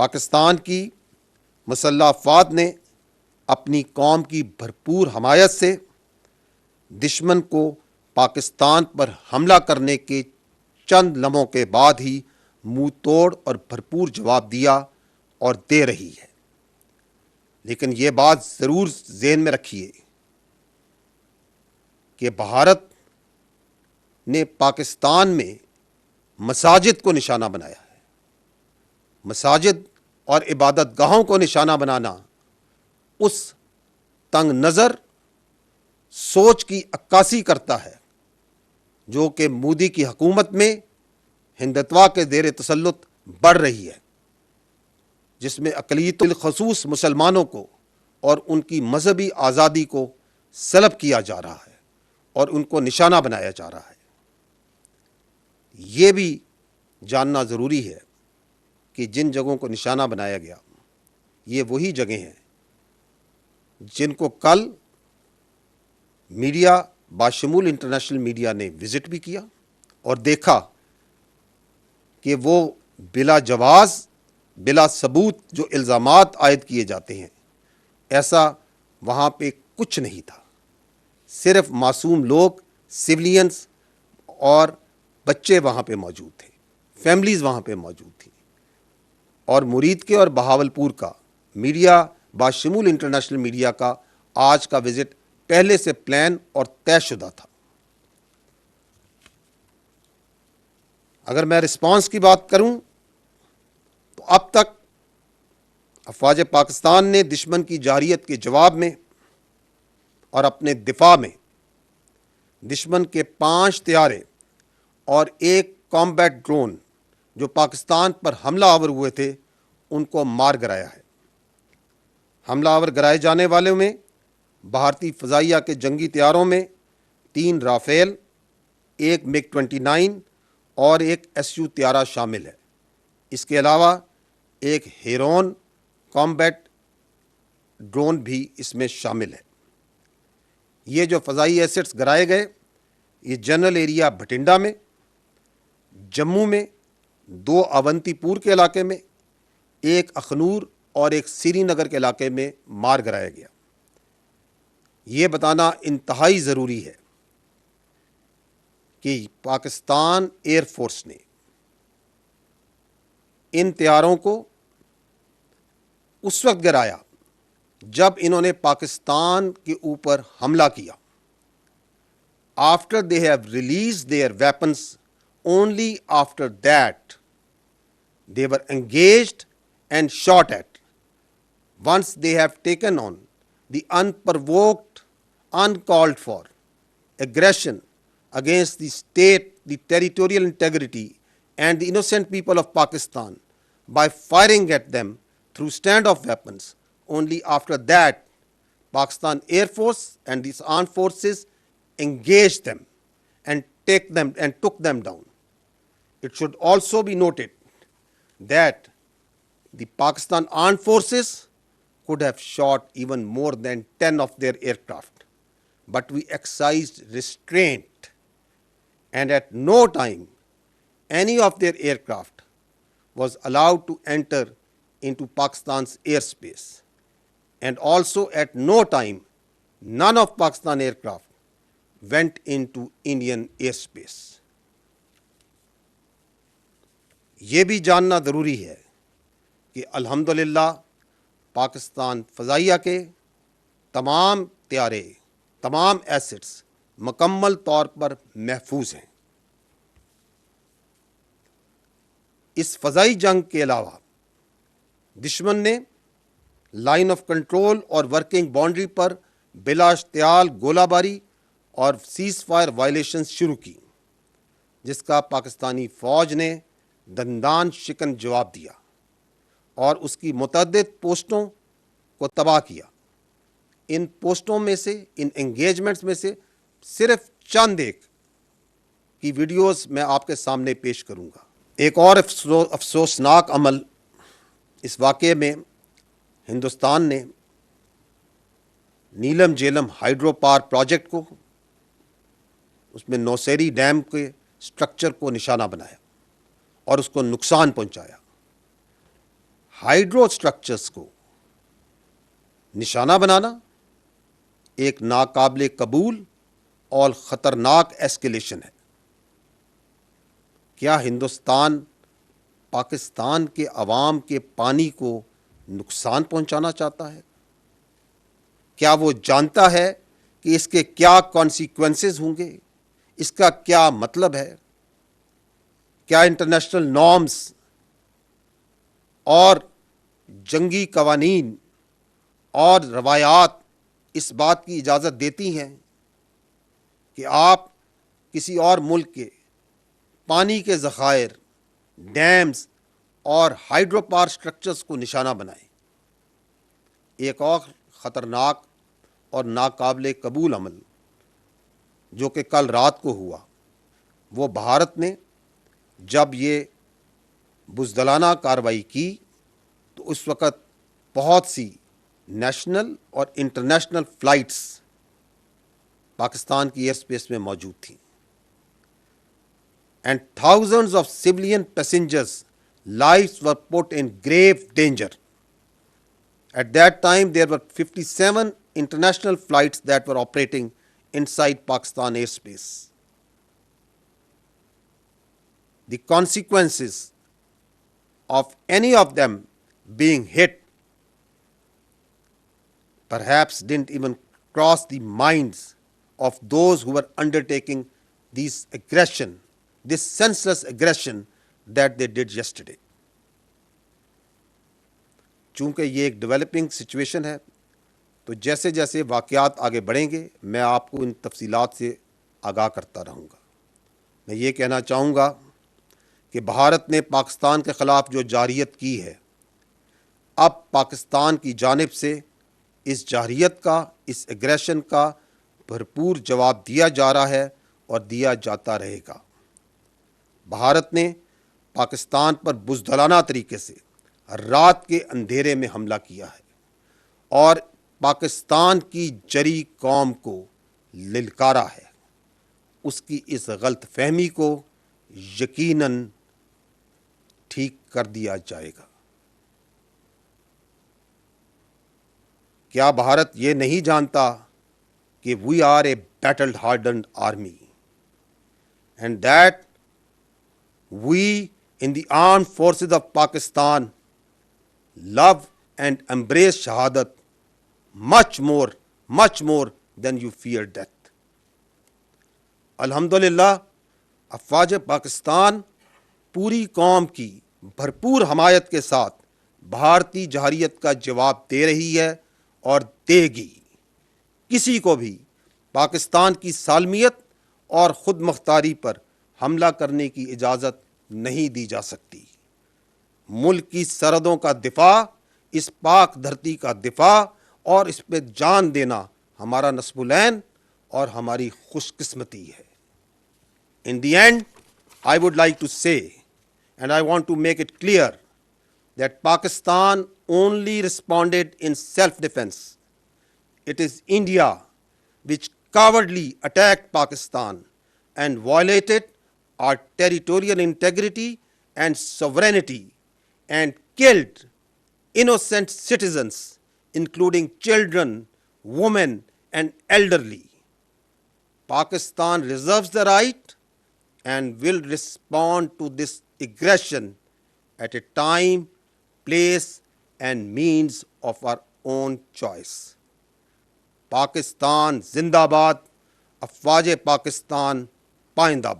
پاکستان کی مسلح افواج نے اپنی قوم کی بھرپور حمایت سے دشمن کو پاکستان پر حملہ کرنے کے چند لمحوں کے بعد ہی منہ توڑ اور بھرپور جواب دیا اور دے رہی ہے۔ لیکن یہ بات ضرور ذہن میں رکھیے کہ بھارت نے پاکستان میں مساجد کو نشانہ بنایا ہے۔ مساجد اور عبادت گاہوں کو نشانہ بنانا اس تنگ نظر سوچ کی عکاسی کرتا ہے جو کہ مودی کی حکومت میں ہندتوا کے زیر تسلط بڑھ رہی ہے، جس میں اقلیت الخصوص مسلمانوں کو اور ان کی مذہبی آزادی کو سلب کیا جا رہا ہے اور ان کو نشانہ بنایا جا رہا ہے۔ یہ بھی جاننا ضروری ہے کہ جن جگہوں کو نشانہ بنایا گیا یہ وہی جگہیں ہیں جن کو کل میڈیا باشمول انٹرنیشنل میڈیا نے وزٹ بھی کیا اور دیکھا کہ وہ بلا جواز بلا ثبوت جو الزامات عائد کیے جاتے ہیں ایسا وہاں پہ کچھ نہیں تھا۔ صرف معصوم لوگ سویلینز اور بچے وہاں پہ موجود تھے، فیملیز وہاں پہ موجود تھیں، اور مرید کے اور بہاولپور کا میڈیا باشمول انٹرنیشنل میڈیا کا آج کا وزٹ پہلے سے پلان اور طے شدہ تھا۔ اگر میں رسپانس کی بات کروں تو اب تک افواج پاکستان نے دشمن کی جارحیت کے جواب میں اور اپنے دفاع میں دشمن کے 5 طیارے اور 1 کامبیٹ ڈرون جو پاکستان پر حملہ آور ہوئے تھے ان کو مار گرایا ہے۔ حملہ آور گرائے جانے والوں میں بھارتی فضائیہ کے جنگی طیاروں میں 3 رافیل، 1 MiG 29 اور 1 SU طیارہ شامل ہے۔ اس کے علاوہ ایک ہیرون کامبیٹ ڈرون بھی اس میں شامل ہے۔ یہ جو فضائی ایسٹس گرائے گئے یہ جنرل ایریا بھٹنڈا میں، جموں میں 2 اونتی پور کے علاقے میں، 1 اخنور اور 1 سری نگر کے علاقے میں مار گرایا گیا۔ یہ بتانا انتہائی ضروری ہے کہ پاکستان ایئر فورس نے ان طیاروں کو اس وقت گرایا جب انہوں نے پاکستان کے اوپر حملہ کیا۔ After they have released their weapons, only after that they were engaged and shot at. Once they have taken on the unprovoked, uncalled for aggression against the state, the territorial integrity and the innocent people of Pakistan by firing at them through standoff weapons, only after that Pakistan Air Force and these armed forces engaged them and took them down. It should also be noted that the Pakistan armed forces could have shot even more than 10 of their aircraft, but we exercised restraint, and at no time any of their aircraft was allowed to enter into Pakistan's airspace, and also at no time none of Pakistan aircraft went into Indian airspace. یہ بھی جاننا ضروری ہے کہ الحمدللہ پاکستان فضائیہ کے تمام طیارے، تمام ایسٹس مکمل طور پر محفوظ ہیں۔ اس فضائی جنگ کے علاوہ دشمن نے لائن آف کنٹرول اور ورکنگ باؤنڈری پر بلا اشتعال گولہ باری اور سیز فائر وائلیشنز شروع کی، جس کا پاکستانی فوج نے دندان شکن جواب دیا اور اس کی متعدد پوسٹوں کو تباہ کیا۔ ان پوسٹوں میں سے، ان انگیجمنٹس میں سے صرف چند ایک کی ویڈیوز میں آپ کے سامنے پیش کروں گا۔ ایک اور افسوسناک عمل اس واقعے میں ہندوستان نے نیلم جیلم ہائیڈرو پاور پروجیکٹ کو، اس میں نوسیری ڈیم کے سٹرکچر کو نشانہ بنایا اور اس کو نقصان پہنچایا۔ ہائیڈرو اسٹرکچرس کو نشانہ بنانا ایک ناقابل قبول اور خطرناک ایسکیلیشن ہے. کیا ہندوستان پاکستان کے عوام کے پانی کو نقصان پہنچانا چاہتا ہے؟ کیا وہ جانتا ہے کہ اس کے کیا کانسیکوینسز ہوں گے؟ اس کا کیا مطلب ہے؟ کیا انٹرنیشنل نارمز اور جنگی قوانین اور روایات اس بات کی اجازت دیتی ہیں کہ آپ کسی اور ملک کے پانی کے ذخائر، ڈیمز اور ہائیڈرو پاور اسٹرکچرز کو نشانہ بنائیں؟ ایک اور خطرناک اور ناقابل قبول عمل جو کہ کل رات کو ہوا، وہ بھارت نے جب یہ بزدلانہ کارروائی کی تو اس وقت بہت سی نیشنل اور انٹرنیشنل فلائٹس پاکستان کی ایئر اسپیس میں موجود تھیں. And thousands of civilian passengers' lives were put in grave danger. At that time, there were 57 international flights that were operating inside Pakistan airspace. The consequences of any of them being hit perhaps didn't even cross the minds of those who were undertaking this aggression, this senseless aggression that they did yesterday. چونکہ یہ ایک developing situation ہے تو جیسے جیسے واقعات آگے بڑھیں گے میں آپ کو ان تفصیلات سے آگاہ کرتا رہوں گا. میں یہ کہنا چاہوں گا کہ بھارت نے پاکستان کے خلاف جو جارحیت کی ہے، اب پاکستان کی جانب سے اس جارحیت کا، اس ایگریشن کا بھرپور جواب دیا جا رہا ہے اور دیا جاتا رہے گا. بھارت نے پاکستان پر بزدلانہ طریقے سے رات کے اندھیرے میں حملہ کیا ہے اور پاکستان کی جری قوم کو للکارا ہے. اس کی اس غلط فہمی کو یقیناً ٹھیک کر دیا جائے گا. کیا بھارت یہ نہیں جانتا کہ we are a battle hardened army and that we in the armed forces of Pakistan love and embrace shahadat much more than you fear death. الحمدللہ افواج پاکستان پوری قوم کی بھرپور حمایت کے ساتھ بھارتی جارحیت کا جواب دے رہی ہے اور دے گی. کسی کو بھی پاکستان کی سالمیت اور خود مختاری پر حملہ کرنے کی اجازت نہیں دی جا سکتی. ملک کی سرحدوں کا دفاع، اس پاک دھرتی کا دفاع اور اس پہ جان دینا ہمارا نصب العین اور ہماری خوش قسمتی ہے. In the end, I would like to say, and I want to make it clear, that Pakistan only responded in self-defense. It is India which cowardly attacked Pakistan and violated our territorial integrity and sovereignty and killed innocent citizens, including children, women, and elderly. Pakistan reserves the right and will respond to this aggression at a time, place, and means of our own choice. Pakistan زندہ باد. افواج پاکستان پائندہ باد.